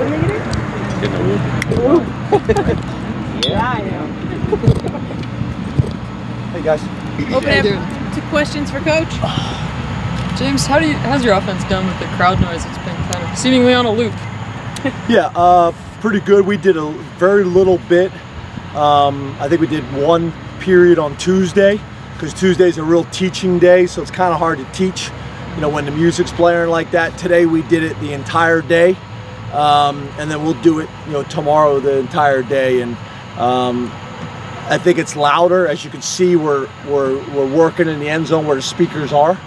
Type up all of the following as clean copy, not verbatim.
Getting a whoop. Yeah, I am. Hey guys. Open up to questions for Coach. James, how's your offense done with the crowd noise? It's been kind of seemingly on a loop. Yeah, pretty good. We did a very little bit. I think we did one period on Tuesday, because Tuesday's a real teaching day, so it's kind of hard to teach, you know, when the music's blaring like that. Today we did it the entire day, and then we'll do it, you know, tomorrow the entire day. And I think it's louder. As you can see, we're working in the end zone where the speakers are,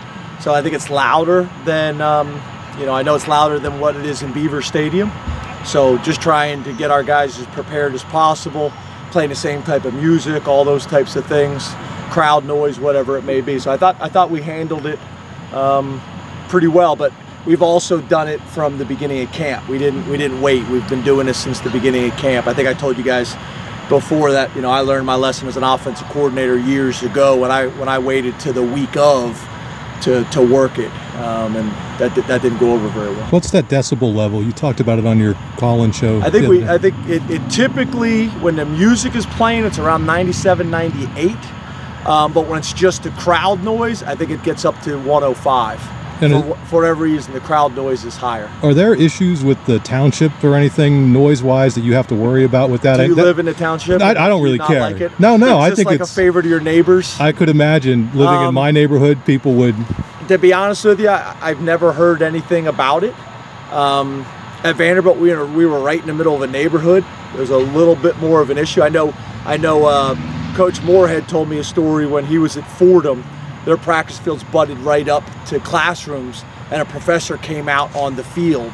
so I think it's louder than you know, I know it's louder than what it is in Beaver Stadium. So just trying to get our guys as prepared as possible, playing the same type of music, all those types of things, crowd noise, whatever it may be. So I thought we handled it pretty well, but we've also done it from the beginning of camp. We didn't wait. We've been doing this since the beginning of camp. I think I told you guys before that, you know, I learned my lesson as an offensive coordinator years ago when I waited to the week of to work it, and that didn't go over very well. What's that decibel level? You talked about it on your call-in show. I think it typically, when the music is playing, it's around 97, 98. But when it's just the crowd noise, I think it gets up to 105. And for whatever reason, the crowd noise is higher. Are there issues with the township or anything noise-wise that you have to worry about with that? Do you live in the township? I don't really care. Like it? No, I think it's a favor to your neighbors. I could imagine living in my neighborhood, people would. To be honest with you, I've never heard anything about it. At Vanderbilt, we were right in the middle of a neighborhood. There's a little bit more of an issue. I know. Coach Moorhead told me a story when he was at Fordham. Their practice fields butted right up to classrooms, and a professor came out on the field.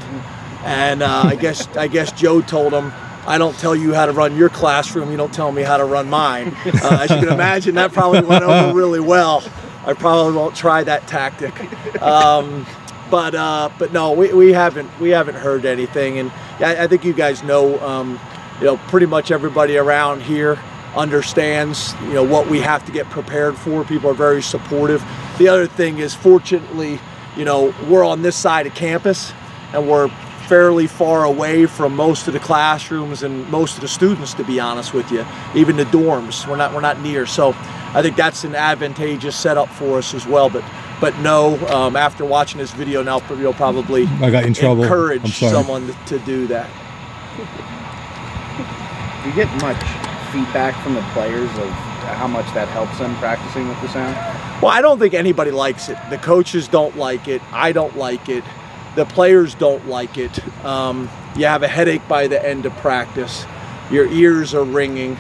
And I guess Joe told him, "I don't tell you how to run your classroom. You don't tell me how to run mine." As you can imagine, that probably went over really well. I probably won't try that tactic. But no, we haven't heard anything. And I think you guys know, you know, pretty much everybody around here understands, you know, what we have to get prepared for. People are very supportive. The other thing is, fortunately, you know, we're on this side of campus, and we're fairly far away from most of the classrooms and most of the students, to be honest with you. Even the dorms, we're not near. So I think that's an advantageous setup for us as well. But no, after watching this video now, you'll probably encourage someone to do that. Do you get much feedback from the players of how much that helps them practicing with the sound? Well, I don't think anybody likes it. The coaches don't like it. I don't like it. The players don't like it. You have a headache by the end of practice. Your ears are ringing.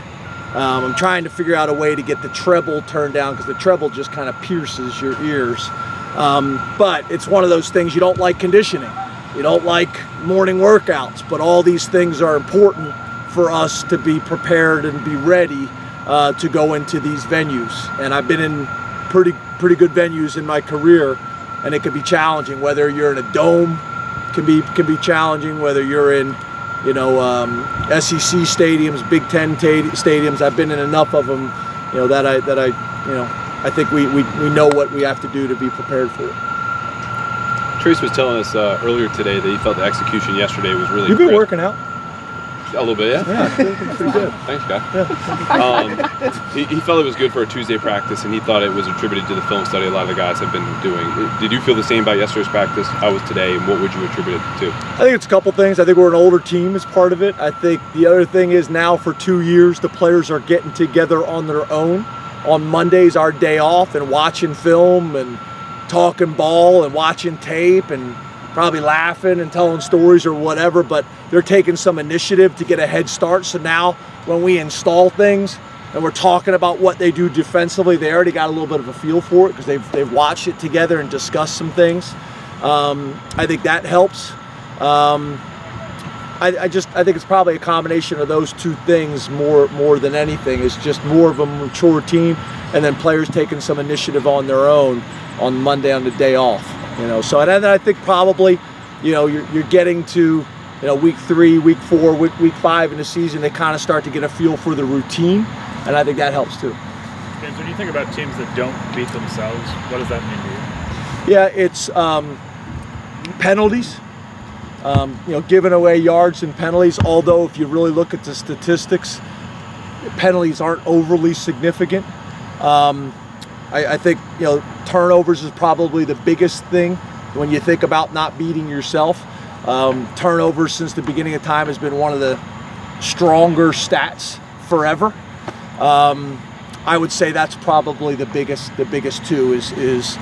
I'm trying to figure out a way to get the treble turned down, because the treble just kind of pierces your ears. But it's one of those things, you don't like conditioning. You don't like morning workouts, but all these things are important for us to be prepared and be ready to go into these venues. And I've been in pretty good venues in my career, and it can be challenging. Whether you're in a dome, can be challenging. Whether you're in, you know, SEC stadiums, Big Ten stadiums. I've been in enough of them, you know, that I think we know what we have to do to be prepared for it. Trace was telling us earlier today that he felt the execution yesterday was really. You've been working out. A little bit, yeah? Yeah, pretty good. Thanks, guy. Yeah. He felt it was good for a Tuesday practice, and he thought it was attributed to the film study a lot of the guys have been doing. Did you feel the same about yesterday's practice? How was today, and what would you attribute it to? I think it's a couple things. I think we're an older team as part of it. I think the other thing is, now for 2 years, the players are getting together on their own. On Mondays, our day off, and watching film and talking ball and watching tape and probably laughing and telling stories or whatever, but they're taking some initiative to get a head start. So now when we install things and we're talking about what they do defensively, they already got a little bit of a feel for it, because they've watched it together and discussed some things. I think that helps. I think it's probably a combination of those two things more than anything. It's just more of a mature team, and then players taking some initiative on their own on Monday on the day off. You know, so and then I think probably, you know, you're getting to, you know, week 3, week 4, week 5 in the season, they kind of start to get a feel for the routine, and I think that helps too. James, when you think about teams that don't beat themselves, what does that mean to you? Yeah, it's penalties. giving away yards and penalties, although if you really look at the statistics, penalties aren't overly significant. I think turnovers is probably the biggest thing when you think about not beating yourself. Turnovers since the beginning of time has been one of the stronger stats forever. I would say that's probably the biggest two is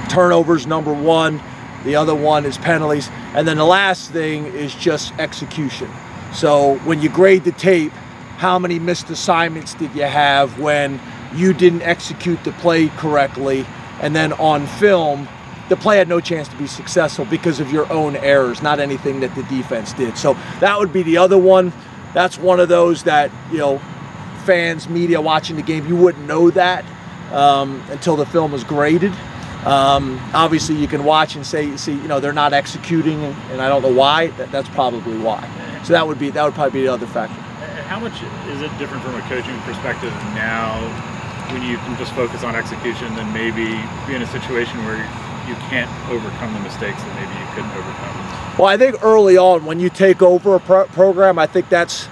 turnovers, number one. The other one is penalties, and then the last thing is just execution. So when you grade the tape, how many missed assignments did you have when you didn't execute the play correctly, and then on film the play had no chance to be successful because of your own errors, not anything that the defense did. So that would be the other one. That's one of those that fans, media watching the game, you wouldn't know that until the film is graded. Obviously you can watch and see they're not executing, and I don't know why. That's probably why. So that would probably be the other factor. How much is it different from a coaching perspective now when you can just focus on execution than maybe be in a situation where you can't overcome the mistakes that maybe you couldn't overcome? Well, I think early on when you take over a program, I think that's,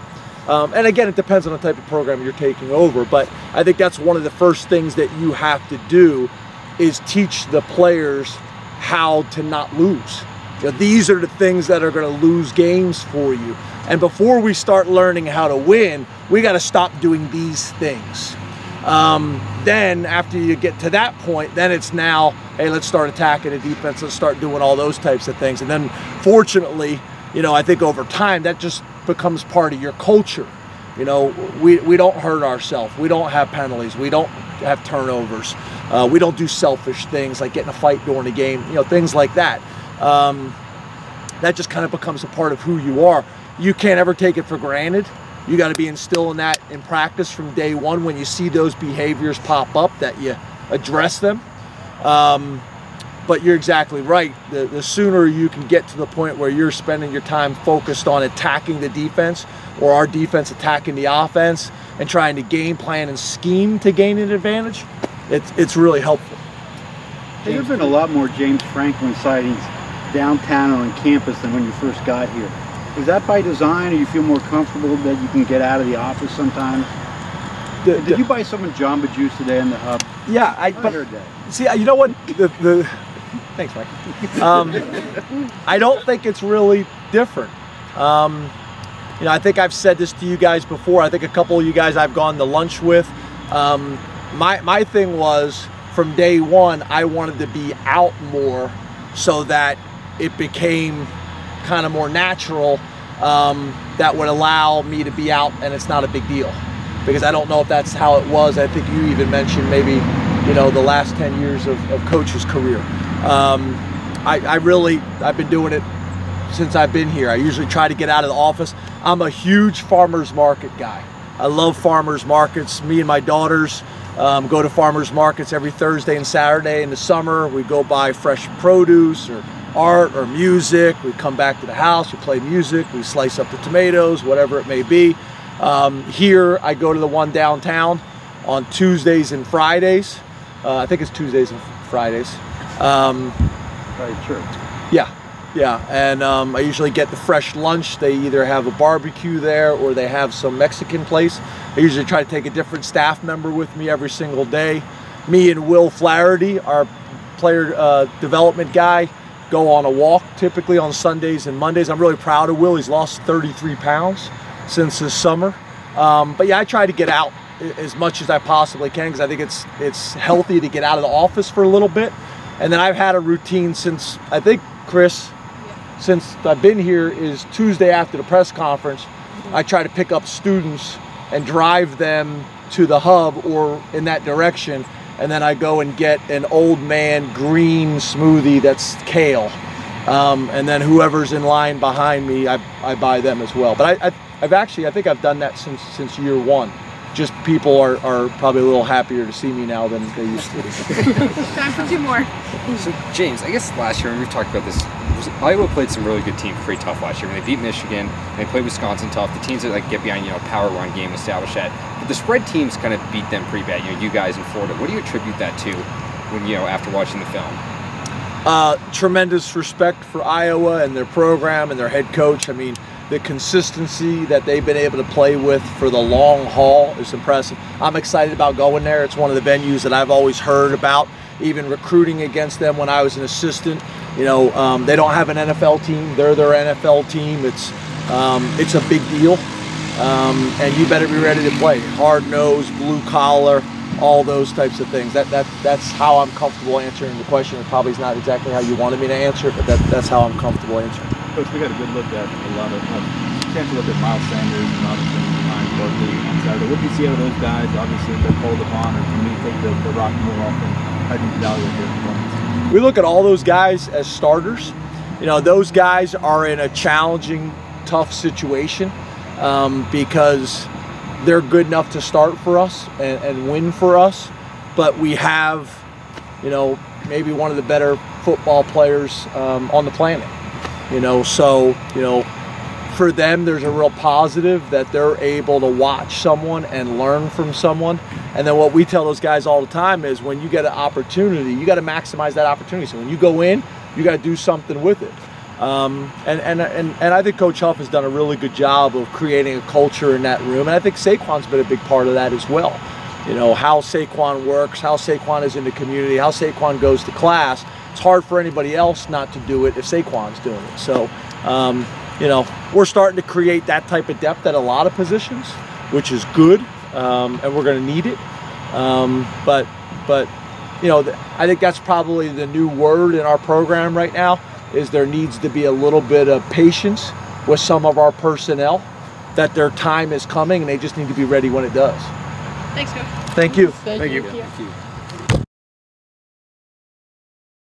and again, it depends on the type of program you're taking over, but I think that's one of the first things that you have to do is teach the players how to not lose. These are the things that are going to lose games for you. And before we start learning how to win, we got to stop doing these things. Then after you get to that point, then it's now, hey, let's start attacking the defense. Let's start doing all those types of things. And then fortunately, I think over time that just becomes part of your culture. We don't hurt ourselves. We don't have penalties. We don't have turnovers. We don't do selfish things like getting a fight during a game, things like that. That just kind of becomes a part of who you are. You can't ever take it for granted. You got to be instilling that in practice from day one. When you see those behaviors pop up, that you address them. But you're exactly right. The sooner you can get to the point where you're spending your time focused on attacking the defense, or our defense attacking the offense, and trying to game plan and scheme to gain an advantage, it's really helpful. Hey, there's been a lot more James Franklin sightings downtown and on campus than when you first got here. Is that by design, or you feel more comfortable that you can get out of the office sometimes? Did you buy some Jamba Juice today in the hub? Yeah, I heard that. See, you know what? Thanks, Mike. I don't think it's really different. I think I've said this to you guys before. I think a couple of you guys I've gone to lunch with. My thing was, from day one, I wanted to be out more so that it became kind of more natural, that would allow me to be out and it's not a big deal. Because I don't know if that's how it was. I think you even mentioned maybe, the last 10 years of Coach's career. I've been doing it since I've been here. I usually try to get out of the office. I'm a huge farmers market guy. I love farmers markets. Me and my daughters go to farmers markets every Thursday and Saturday in the summer. We go buy fresh produce or art or music. We come back to the house, we play music, we slice up the tomatoes, whatever it may be. Here I go to the one downtown on Tuesdays and Fridays. I think it's Tuesdays and Fridays. Right, sure. Yeah, and I usually get the fresh lunch. They either have a barbecue there or they have some Mexican place. I usually try to take a different staff member with me every single day. Me and Will Flaherty, our player development guy, go on a walk typically on Sundays and Mondays. I'm really proud of Will. He's lost 33 pounds since this summer. But yeah, I try to get out as much as I possibly can because I think it's healthy to get out of the office for a little bit. And then I've had a routine since, I think, Chris, since I've been here, is Tuesday after the press conference, I try to pick up students and drive them to the hub or in that direction. And then I go and get an old man green smoothie that's kale. And then whoever's in line behind me, I buy them as well. But I think I've done that since year one. Just people are probably a little happier to see me now than they used to. Time for two more. So James, I guess last year, and we've talked about this, Iowa played some really good teams pretty tough last year. When they beat Michigan, they played Wisconsin tough. The teams that get behind, power run game, establish that. But the spread teams kind of beat them pretty bad. You guys in Florida. What do you attribute that to when after watching the film? Tremendous respect for Iowa and their program and their head coach. I mean, the consistency that they've been able to play with for the long haul is impressive. I'm excited about going there. It's one of the venues that I've always heard about, even recruiting against them when I was an assistant. You know, they don't have an NFL team. They're their NFL team. It's a big deal, and you better be ready to play. Hard-nosed, blue-collar, all those types of things. That's how I'm comfortable answering the question. It probably is not exactly how you wanted me to answer it, but that's how I'm comfortable answering. Coach, we got a good look at a lot of chance to look at Miles Sanders and Robinson behind Barkley on Saturday. What do you see out of those guys? Obviously, they're called upon, or can we take the rock more often? How do you evaluate their performance? We look at all those guys as starters. You know, those guys are in a challenging, tough situation because they're good enough to start for us and win for us, but we have, you know, maybe one of the better football players on the planet. You know, so, you know, for them, there's a real positive that they're able to watch someone and learn from someone. And then what we tell those guys all the time is when you get an opportunity, you got to maximize that opportunity. So when you go in, you got to do something with it. And I think Coach Huff has done a really good job of creating a culture in that room. And I think Saquon's been a big part of that as well. You know, how Saquon works, how Saquon is in the community, how Saquon goes to class. It's hard for anybody else not to do it if Saquon's doing it. So, you know, we're starting to create that type of depth at a lot of positions, which is good, and we're going to need it. But you know, I think that's probably the new word in our program right now is there needs to be a little bit of patience with some of our personnel, that their time is coming and they just need to be ready when it does. Thanks, Coach. Thank you. Thank you. Thank you.